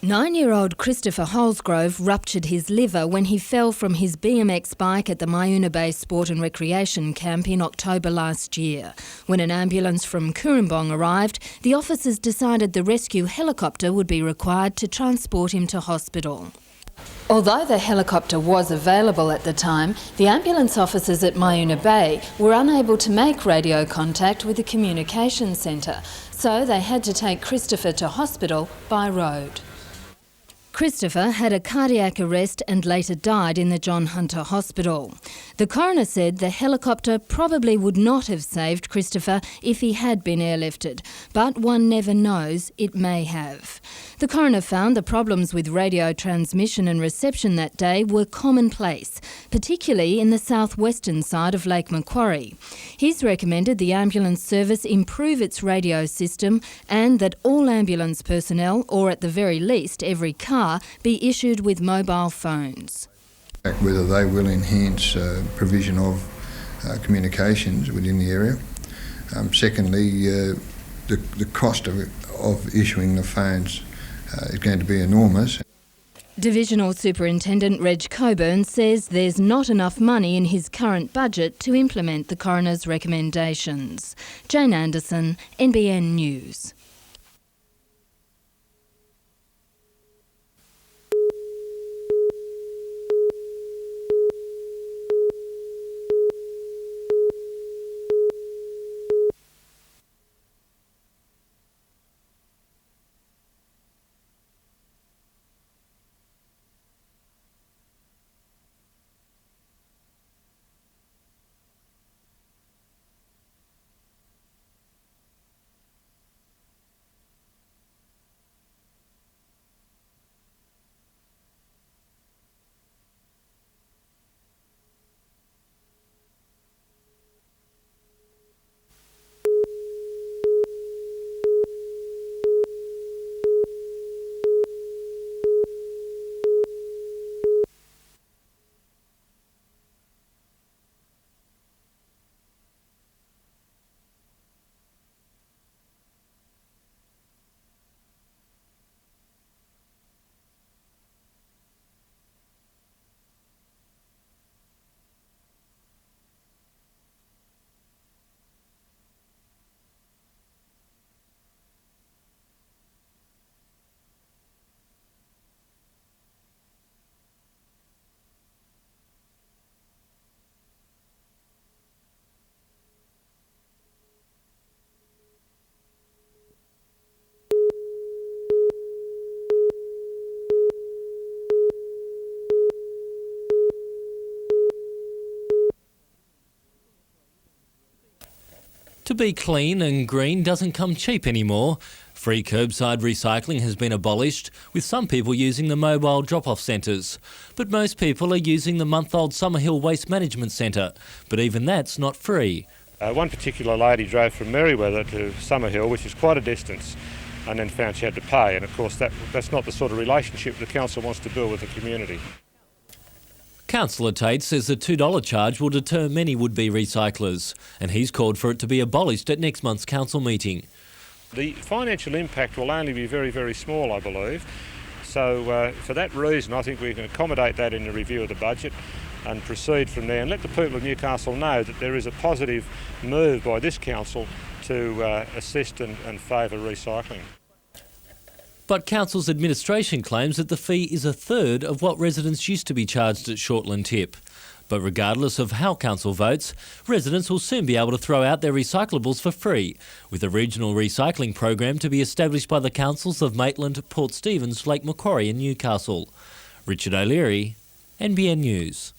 9-year-old Christopher Holsgrove ruptured his liver when he fell from his BMX bike at the Myuna Bay Sport and Recreation Camp in October last year. When an ambulance from Cooranbong arrived, the officers decided the rescue helicopter would be required to transport him to hospital. Although the helicopter was available at the time, the ambulance officers at Myuna Bay were unable to make radio contact with the communications centre, so they had to take Christopher to hospital by road. Christopher had a cardiac arrest and later died in the John Hunter Hospital. The coroner said the helicopter probably would not have saved Christopher if he had been airlifted, but one never knows, it may have. The coroner found the problems with radio transmission and reception that day were commonplace, particularly in the southwestern side of Lake Macquarie. He's recommended the ambulance service improve its radio system and that all ambulance personnel, or at the very least every car, be issued with mobile phones. Whether they will enhance provision of communications within the area. Secondly, the cost of issuing the phones is going to be enormous. Divisional Superintendent Reg Coburn says there's not enough money in his current budget to implement the coroner's recommendations. Jane Anderson, NBN News. To be clean and green doesn't come cheap anymore. Free curbside recycling has been abolished, with some people using the mobile drop-off centres. But most people are using the month-old Summerhill Waste Management Centre. But even that's not free. One particular lady drove from Merriweather to Summerhill, which is quite a distance, and then found she had to pay. And of course that's not the sort of relationship the council wants to build with the community. Councillor Tate says the $2 charge will deter many would-be recyclers, and he's called for it to be abolished at next month's council meeting. The financial impact will only be very, very small, I believe. So for that reason, I think we can accommodate that in the review of the budget and proceed from there and let the people of Newcastle know that there is a positive move by this council to assist and favour recycling. But Council's administration claims that the fee is a third of what residents used to be charged at Shortland Tip. But regardless of how Council votes, residents will soon be able to throw out their recyclables for free, with a regional recycling program to be established by the councils of Maitland, Port Stephens, Lake Macquarie and Newcastle. Richard O'Leary, NBN News.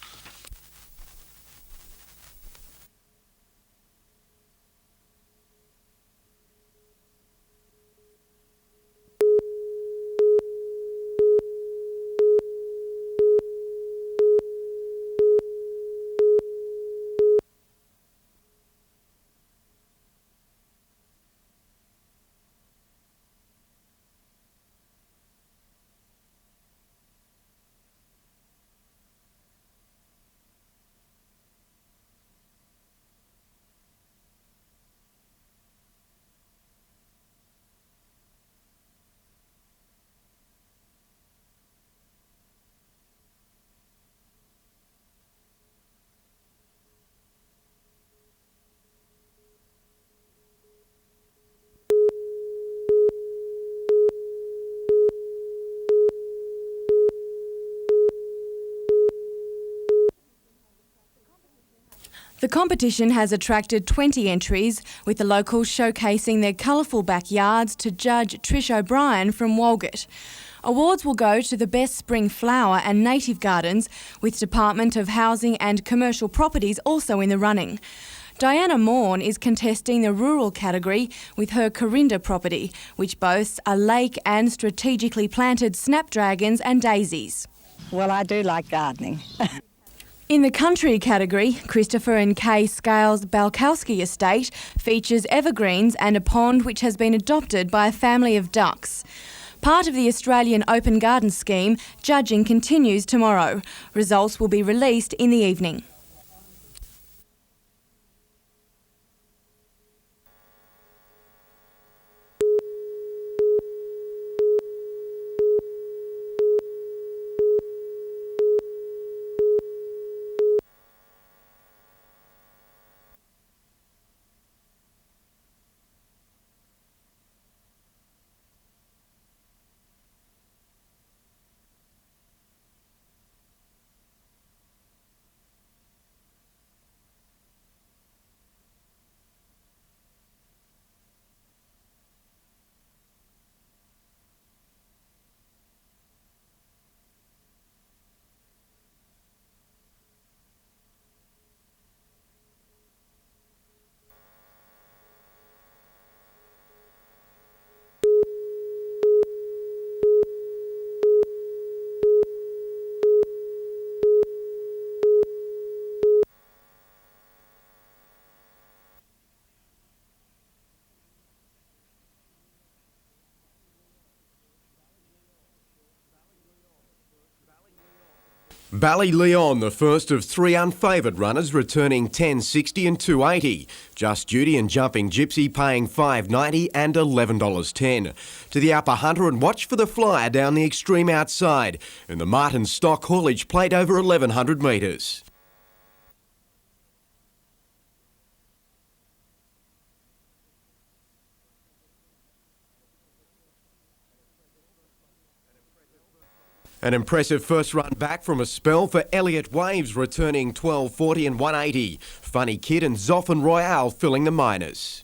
The competition has attracted 20 entries, with the locals showcasing their colourful backyards to Judge Trish O'Brien from Walgett. Awards will go to the best spring flower and native gardens, with Department of Housing and Commercial Properties also in the running. Diana Morn is contesting the rural category with her Corinda property, which boasts a lake and strategically planted snapdragons and daisies. Well, I do like gardening. In the country category, Christopher and Kay Scales' Balkowski estate features evergreens and a pond which has been adopted by a family of ducks. Part of the Australian Open Garden Scheme, judging continues tomorrow. Results will be released in the evening. Ballyleon, the first of three unfavoured runners, returning $10.60 and $2.80. Just Duty and Jumping Gypsy paying $5.90 and $11.10. To the Upper Hunter and watch for the flyer down the extreme outside in the Martin Stock haulage plate over 1,100 metres. An impressive first run back from a spell for Elliott Waves, returning $12.40 and $1.80. Funny Kid and Zoffin Royale filling the minors.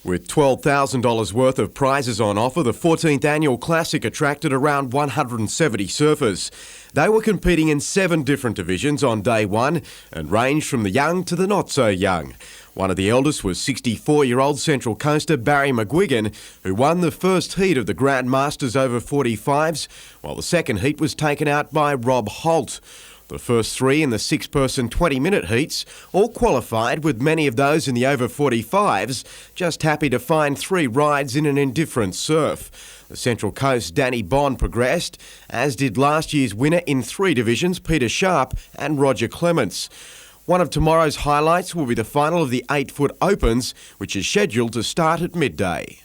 With $12,000 worth of prizes on offer, the 14th Annual Classic attracted around 170 surfers. They were competing in 7 different divisions on day one and ranged from the young to the not-so-young. One of the eldest was 64-year-old Central Coaster Barry McGuigan, who won the first heat of the Grand Masters over 45s, while the second heat was taken out by Rob Holt. The first 3 in the 6-person 20-minute heats all qualified, with many of those in the over 45s just happy to find 3 rides in an indifferent surf. The Central Coast Danny Bond progressed, as did last year's winner in 3 divisions, Peter Sharp and Roger Clements. One of tomorrow's highlights will be the final of the 8-foot Opens, which is scheduled to start at midday.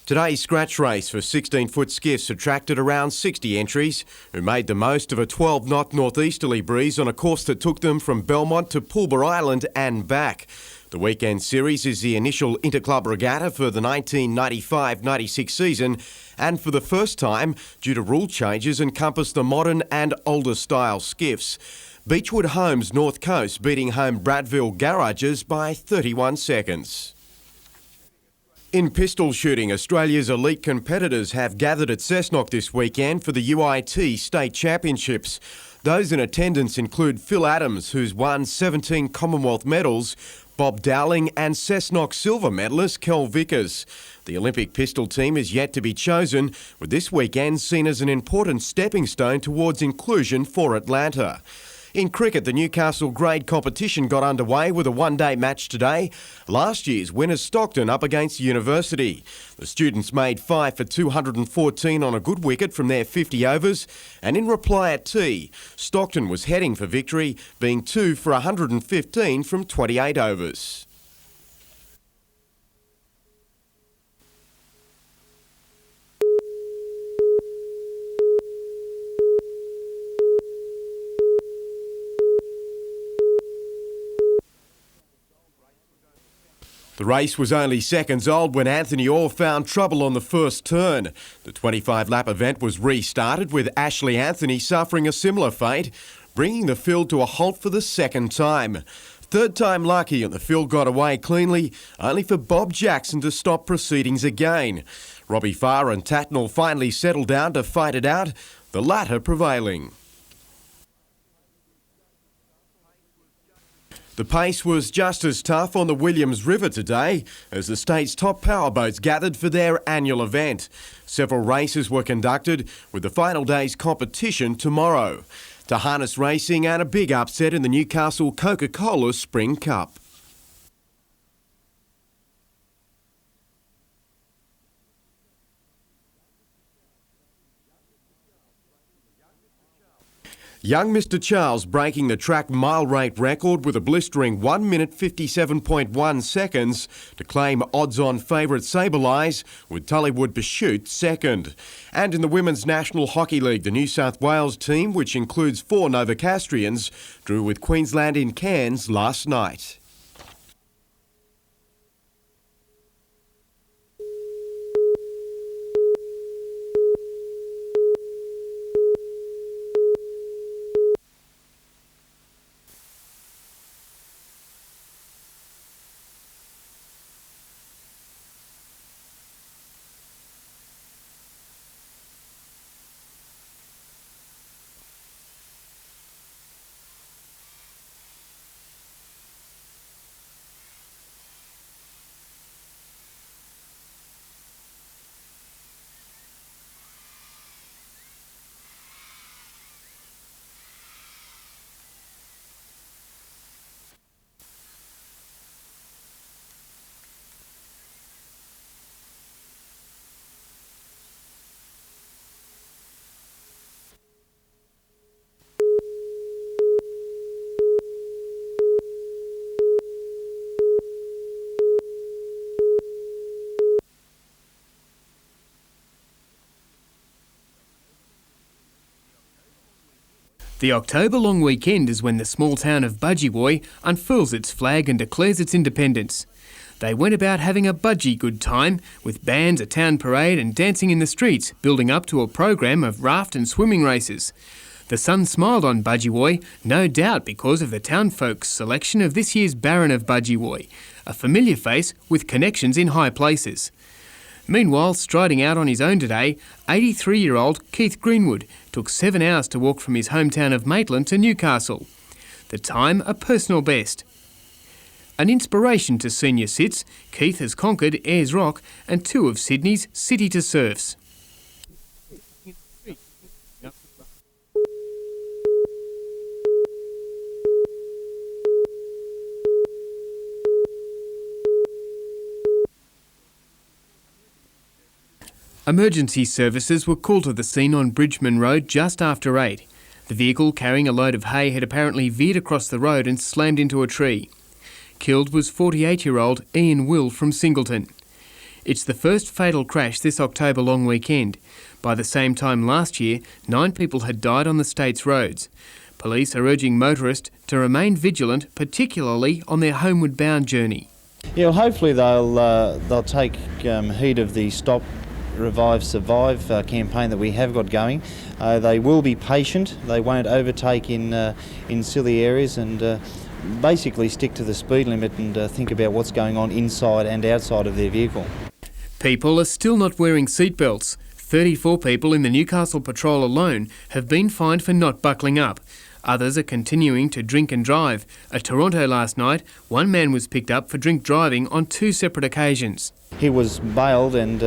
Today's scratch race for 16-foot skiffs attracted around 60 entries, who made the most of a 12-knot northeasterly breeze on a course that took them from Belmont to Pulborough Island and back. The weekend series is the initial interclub regatta for the 1995-96 season, and for the first time, due to rule changes, encompass the modern and older style skiffs. Beechwood Homes North Coast beating home Bradville Garages by 31 seconds. In pistol shooting, Australia's elite competitors have gathered at Cessnock this weekend for the UIT State Championships. Those in attendance include Phil Adams, who's won 17 Commonwealth medals, Bob Dowling and Cessnock silver medalist Kel Vickers. The Olympic pistol team is yet to be chosen, with this weekend seen as an important stepping stone towards inclusion for Atlanta. In cricket, the Newcastle grade competition got underway with a one-day match today. Last year's winners Stockton up against University. The students made 5 for 214 on a good wicket from their 50 overs, and in reply at tea, Stockton was heading for victory, being 2 for 115 from 28 overs. The race was only seconds old when Anthony Orr found trouble on the first turn. The 25-lap event was restarted with Ashley Anthony suffering a similar fate, bringing the field to a halt for the second time. Third time lucky and the field got away cleanly, only for Bob Jackson to stop proceedings again. Robbie Farr and Tatnall finally settled down to fight it out, the latter prevailing. The pace was just as tough on the Williams River today as the state's top powerboats gathered for their annual event. Several races were conducted with the final day's competition tomorrow. To harness racing and a big upset in the Newcastle Coca-Cola Spring Cup. Young Mr Charles breaking the track mile rate record with a blistering 1 minute 57.1 seconds to claim odds-on favourite Sableyes with Tullywood Pursuit second. And in the Women's National Hockey League, the New South Wales team, which includes 4 Novocastrians, drew with Queensland in Cairns last night. The October long weekend is when the small town of Budgewoi unfurls its flag and declares its independence. They went about having a budgie good time, with bands, a town parade and dancing in the streets, building up to a program of raft and swimming races. The sun smiled on Budgewoi, no doubt because of the town folks' selection of this year's Baron of Budgewoi, a familiar face with connections in high places. Meanwhile, striding out on his own today, 83-year-old Keith Greenwood took 7 hours to walk from his hometown of Maitland to Newcastle. The time a personal best. An inspiration to senior cits, Keith has conquered Ayers Rock and 2 of Sydney's City to Surfs. Emergency services were called to the scene on Bridgeman Road just after 8. The vehicle carrying a load of hay had apparently veered across the road and slammed into a tree. Killed was 48-year-old Ian Will from Singleton. It's the first fatal crash this October long weekend. By the same time last year, 9 people had died on the state's roads. Police are urging motorists to remain vigilant, particularly on their homeward bound journey. Yeah, well, hopefully they'll take heed of the Stop, Revive, Survive campaign that we have got going. They will be patient. They won't overtake in silly areas and basically stick to the speed limit and think about what's going on inside and outside of their vehicle. People are still not wearing seatbelts. 34 people in the Newcastle Patrol alone have been fined for not buckling up. Others are continuing to drink and drive. At Toronto last night, one man was picked up for drink driving on 2 separate occasions. He was bailed and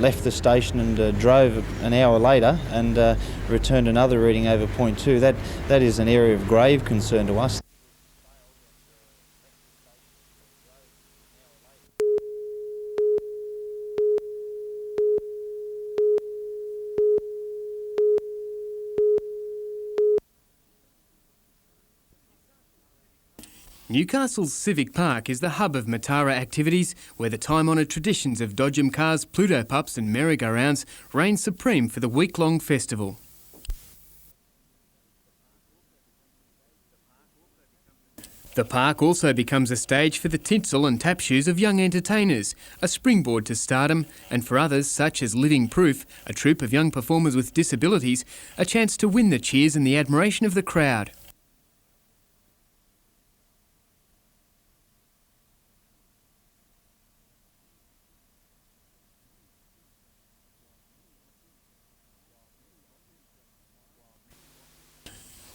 left the station and drove an hour later and returned another reading over 0.2. That is an area of grave concern to us. Newcastle's Civic Park is the hub of Matara activities, where the time-honoured traditions of dodgem cars, Pluto pups and merry-go-rounds reign supreme for the week-long festival. The park also becomes a stage for the tinsel and tap shoes of young entertainers, a springboard to stardom, and for others, such as Living Proof, a troupe of young performers with disabilities, a chance to win the cheers and the admiration of the crowd.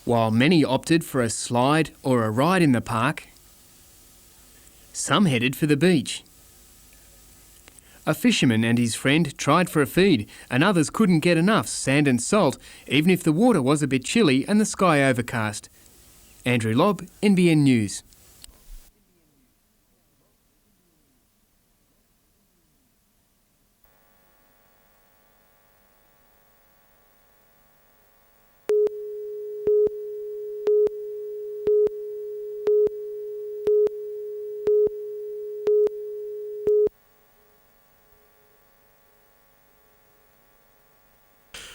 While many opted for a slide or a ride in the park, some headed for the beach. A fisherman and his friend tried for a feed, and others couldn't get enough sand and salt, even if the water was a bit chilly and the sky overcast. Andrew Lobb, NBN News.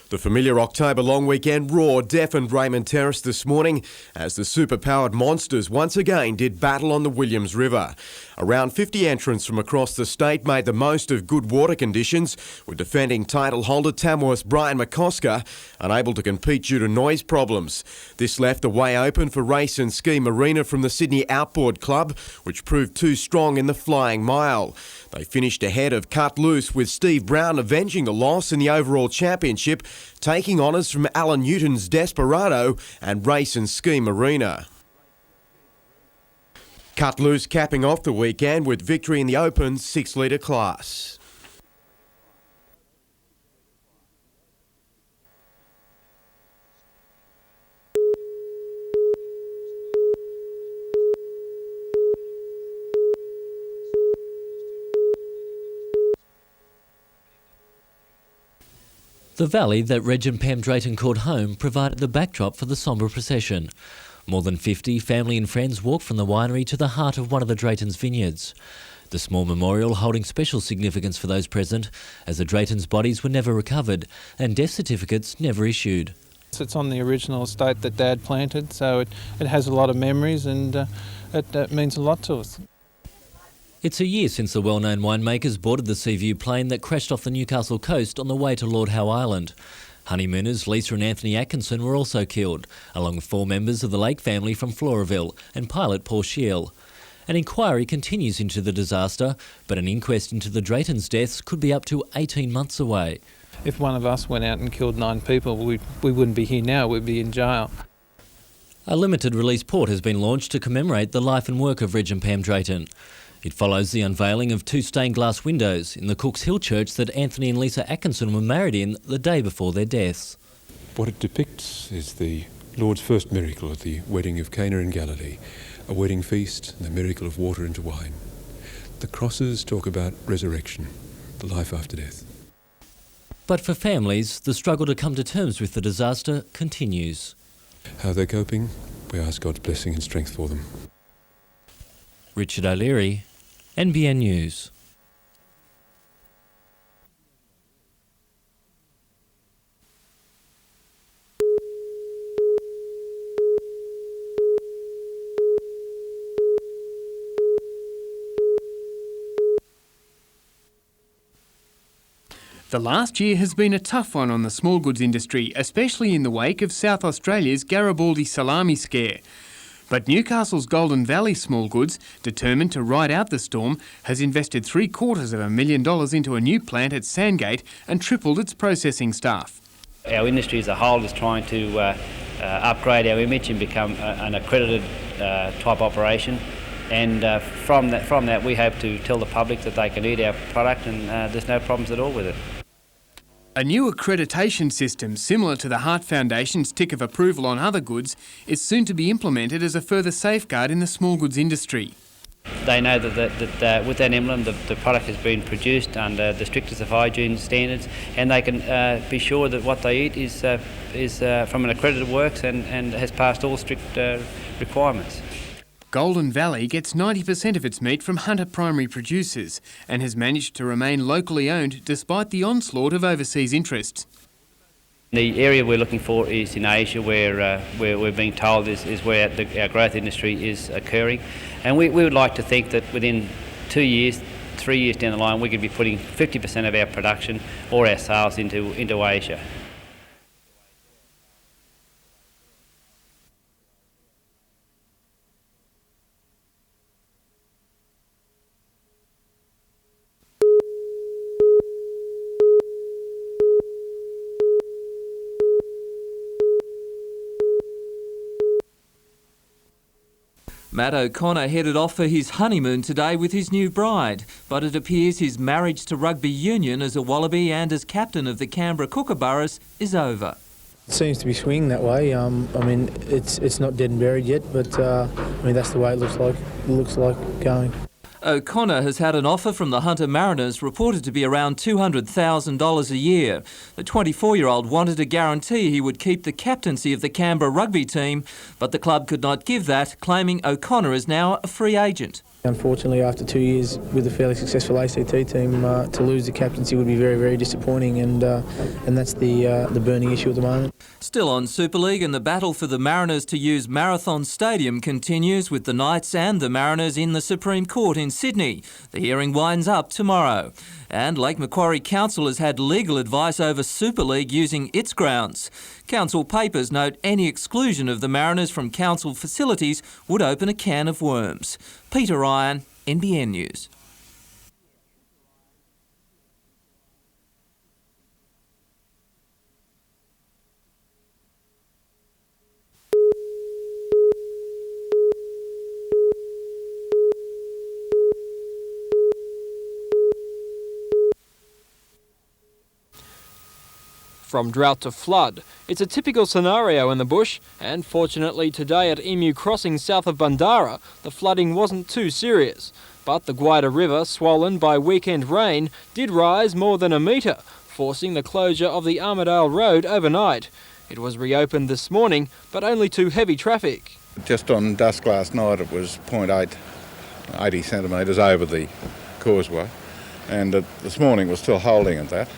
The familiar October long weekend roar deafened Raymond Terrace this morning as the superpowered monsters once again did battle on the Williams River. Around 50 entrants from across the state made the most of good water conditions, with defending title holder Tamworth's Brian McCosker unable to compete due to noise problems. This left the way open for race and ski marina from the Sydney Outboard Club, which proved too strong in the flying mile. They finished ahead of Cut Loose, with Steve Brown avenging the loss in the overall championship, taking honours from Alan Newton's Desperado and Race and Ski Marina. Cut Loose capping off the weekend with victory in the Open 6-litre class. The valley that Reg and Pam Drayton called home provided the backdrop for the sombre procession. More than 50 family and friends walked from the winery to the heart of one of the Drayton's vineyards. The small memorial holding special significance for those present, as the Drayton's bodies were never recovered and death certificates never issued. It's on the original estate that Dad planted, so it has a lot of memories, and it means a lot to us. It's a year since the well-known winemakers boarded the Seaview plane that crashed off the Newcastle coast on the way to Lord Howe Island. Honeymooners Lisa and Anthony Atkinson were also killed, along with 4 members of the Lake family from Floraville and pilot Paul Shiel. An inquiry continues into the disaster, but an inquest into the Drayton's deaths could be up to 18 months away. If one of us went out and killed 9 people, we wouldn't be here now, we'd be in jail. A limited release port has been launched to commemorate the life and work of Reg and Pam Drayton. It follows the unveiling of 2 stained glass windows in the Cooks Hill church that Anthony and Lisa Atkinson were married in the day before their deaths. What it depicts is the Lord's first miracle at the wedding of Cana in Galilee, a wedding feast and the miracle of water into wine. The crosses talk about resurrection, the life after death. But for families, the struggle to come to terms with the disaster continues. How they're coping, we ask God's blessing and strength for them. Richard O'Leary, NBN News. The last year has been a tough one on the small goods industry, especially in the wake of South Australia's Garibaldi salami scare. But Newcastle's Golden Valley Small Goods, determined to ride out the storm, has invested $750,000 into a new plant at Sandgate and tripled its processing staff. Our industry as a whole is trying to upgrade our image and become an accredited type operation. And from that, we hope to tell the public that they can eat our product and there's no problems at all with it. A new accreditation system similar to the Heart Foundation's tick of approval on other goods is soon to be implemented as a further safeguard in the small goods industry. They know that with that emblem the product has been produced under the strictest of hygiene standards, and they can be sure that what they eat is from an accredited works and has passed all strict requirements. Golden Valley gets 90% of its meat from Hunter primary producers and has managed to remain locally owned despite the onslaught of overseas interests. The area we're looking for is in Asia, where we're being told is where our growth industry is occurring. And we would like to think that within 2 years, 3 years down the line, we could be putting 50% of our production or our sales into Asia. Matt O'Connor headed off for his honeymoon today with his new bride, but it appears his marriage to rugby union as a Wallaby and as captain of the Canberra Kookaburras is over. It seems to be swinging that way. I mean, it's not dead and buried yet, but I mean that's the way it looks like going. O'Connor has had an offer from the Hunter Mariners reported to be around $200,000 a year. The 24-year-old wanted a guarantee he would keep the captaincy of the Canberra rugby team, but the club could not give that, claiming O'Connor is now a free agent. Unfortunately, after 2 years with a fairly successful ACT team, to lose the captaincy would be very, very disappointing, and that's the burning issue at the moment. Still on Super League, and the battle for the Mariners to use Marathon Stadium continues with the Knights and the Mariners in the Supreme Court in Sydney. The hearing winds up tomorrow. And Lake Macquarie Council has had legal advice over Super League using its grounds. Council papers note any exclusion of the Mariners from council facilities would open a can of worms. Peter Ryan, NBN News. From drought to flood, it's a typical scenario in the bush, and fortunately today at Emu Crossing south of Bundarra, the flooding wasn't too serious. But the Guida River, swollen by weekend rain, did rise more than a metre, forcing the closure of the Armidale Road overnight. It was reopened this morning, but only to heavy traffic. Just on dusk last night it was 80 centimetres over the causeway, and this morning was still holding at that.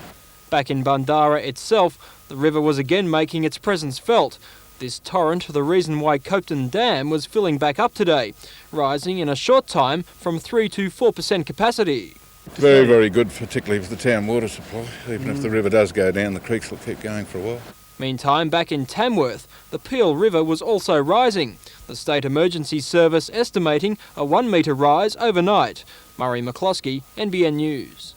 Back in Bundarra itself, the river was again making its presence felt. This torrent, the reason why Copton Dam was filling back up today, rising in a short time from 3 to 4% capacity. Very, very good, particularly for the town water supply. Even if the river does go down, the creeks will keep going for a while. Meantime, back in Tamworth, the Peel River was also rising. The State Emergency Service estimating a 1 metre rise overnight. Murray McCloskey, NBN News.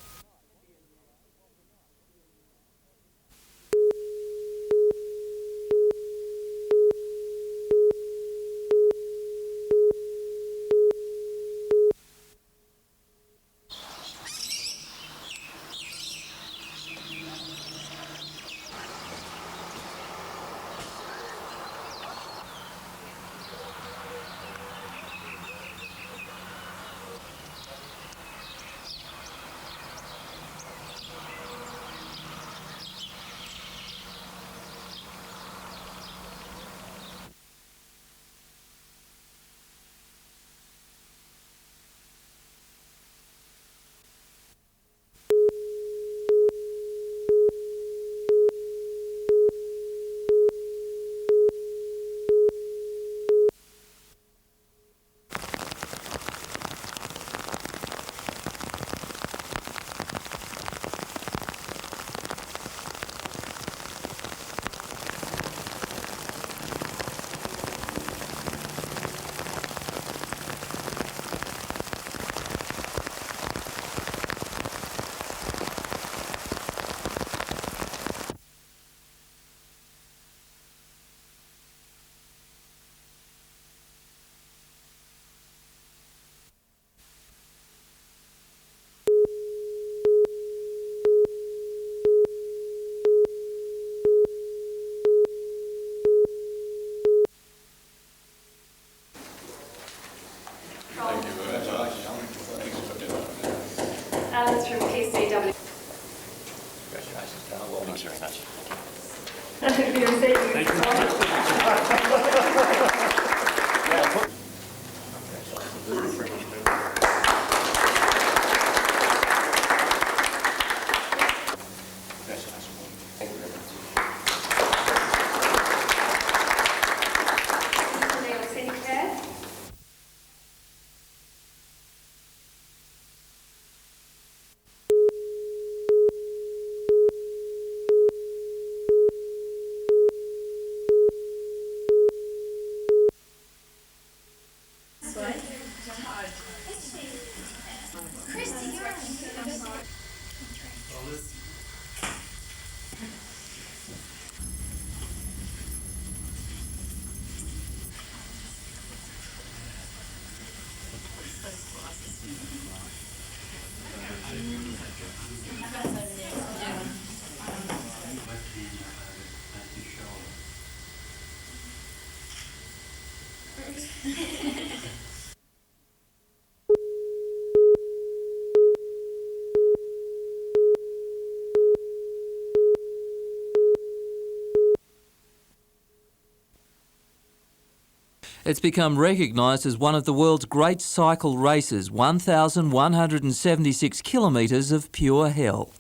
It's become recognised as one of the world's great cycle races, 1,176 kilometres of pure hell.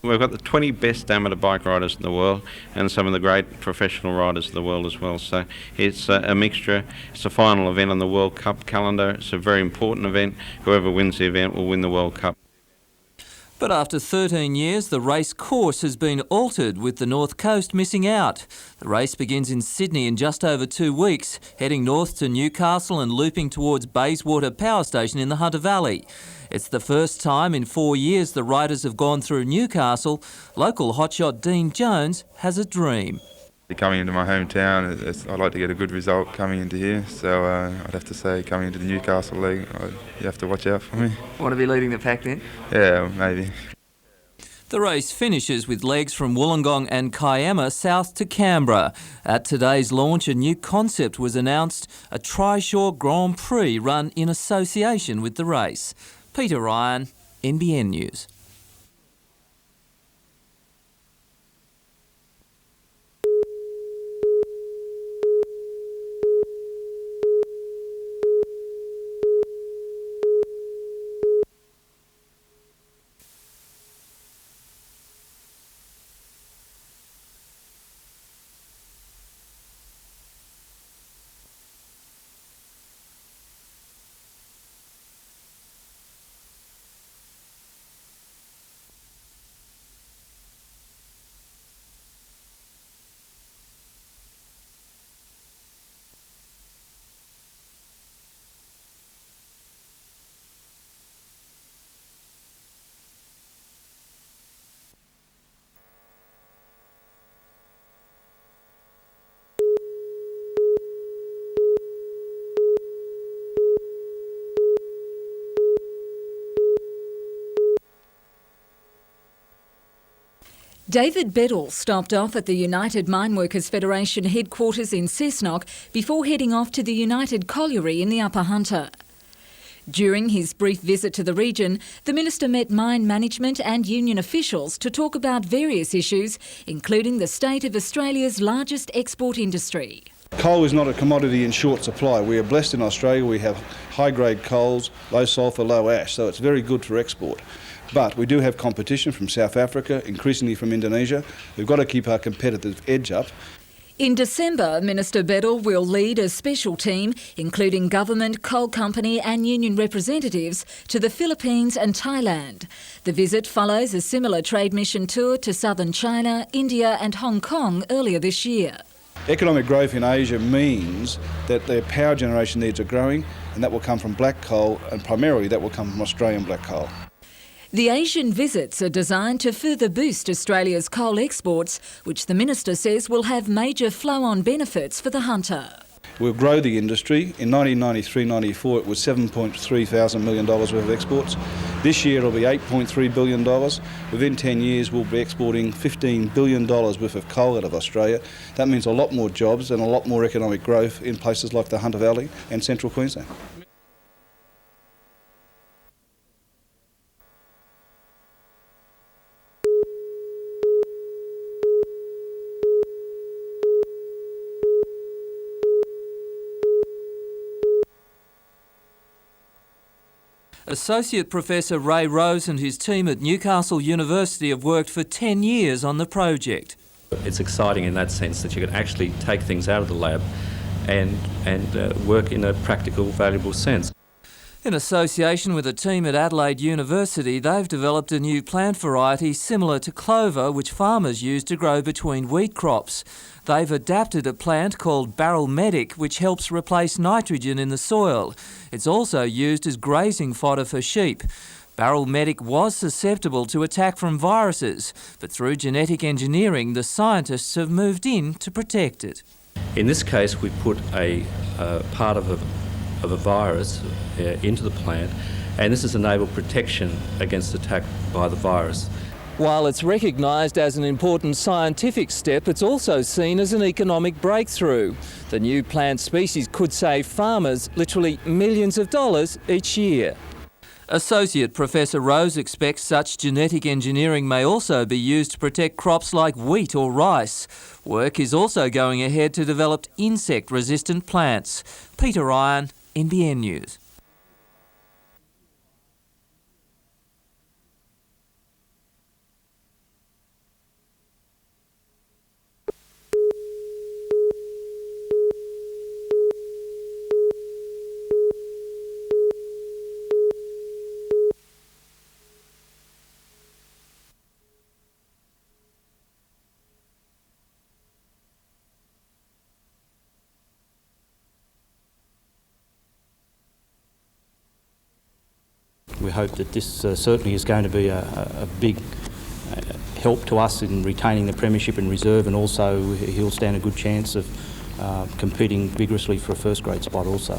We've got the 20 best amateur bike riders in the world and some of the great professional riders in the world as well. So it's a mixture. It's a final event on the World Cup calendar. It's a very important event. Whoever wins the event will win the World Cup. But after 13 years, the race course has been altered, with the North Coast missing out. The race begins in Sydney in just over 2 weeks, heading north to Newcastle and looping towards Bayswater Power Station in the Hunter Valley. It's the first time in 4 years the riders have gone through Newcastle. Local hotshot Dean Jones has a dream. Coming into my hometown, I'd like to get a good result coming into here, so I'd have to say coming into the Newcastle League, you have to watch out for me. Want to be leading the pack then? Yeah, maybe. The race finishes with legs from Wollongong and Kiama south to Canberra. At today's launch, a new concept was announced, a Trishaw Grand Prix run in association with the race. Peter Ryan, NBN News. David Beddall stopped off at the United Mineworkers Federation headquarters in Cessnock before heading off to the United Colliery in the Upper Hunter. During his brief visit to the region, the Minister met mine management and union officials to talk about various issues, including the state of Australia's largest export industry. Coal is not a commodity in short supply. We are blessed in Australia. We have high-grade coals, low sulphur, low ash, so it's very good for export. But we do have competition from South Africa, increasingly from Indonesia. We've got to keep our competitive edge up. In December, Minister Beddall will lead a special team, including government, coal company and union representatives, to the Philippines and Thailand. The visit follows a similar trade mission tour to southern China, India and Hong Kong earlier this year. Economic growth in Asia means that their power generation needs are growing, and that will come from black coal, and primarily that will come from Australian black coal. The Asian visits are designed to further boost Australia's coal exports, which the Minister says will have major flow-on benefits for the Hunter. We'll grow the industry. In 1993-94 it was $7.3 million worth of exports. This year it'll be $8.3 billion. Within 10 years we'll be exporting $15 billion worth of coal out of Australia. That means a lot more jobs and a lot more economic growth in places like the Hunter Valley and central Queensland. Associate Professor Ray Rose and his team at Newcastle University have worked for 10 years on the project. It's exciting in that sense that you can actually take things out of the lab and work in a practical, valuable sense. In association with a team at Adelaide University, they've developed a new plant variety similar to clover, which farmers use to grow between wheat crops. They've adapted a plant called Barrel Medic, which helps replace nitrogen in the soil. It's also used as grazing fodder for sheep. Barrel Medic was susceptible to attack from viruses, but through genetic engineering, the scientists have moved in to protect it. In this case, we put a part of a virus into the plant, and this has enabled protection against attack by the virus. While it's recognised as an important scientific step, it's also seen as an economic breakthrough. The new plant species could save farmers literally millions of dollars each year. Associate Professor Rose expects such genetic engineering may also be used to protect crops like wheat or rice. Work is also going ahead to develop insect-resistant plants. Peter Ryan, NBN News. We hope that this certainly is going to be a big help to us in retaining the premiership and reserve, and also he'll stand a good chance of competing vigorously for a first grade spot also.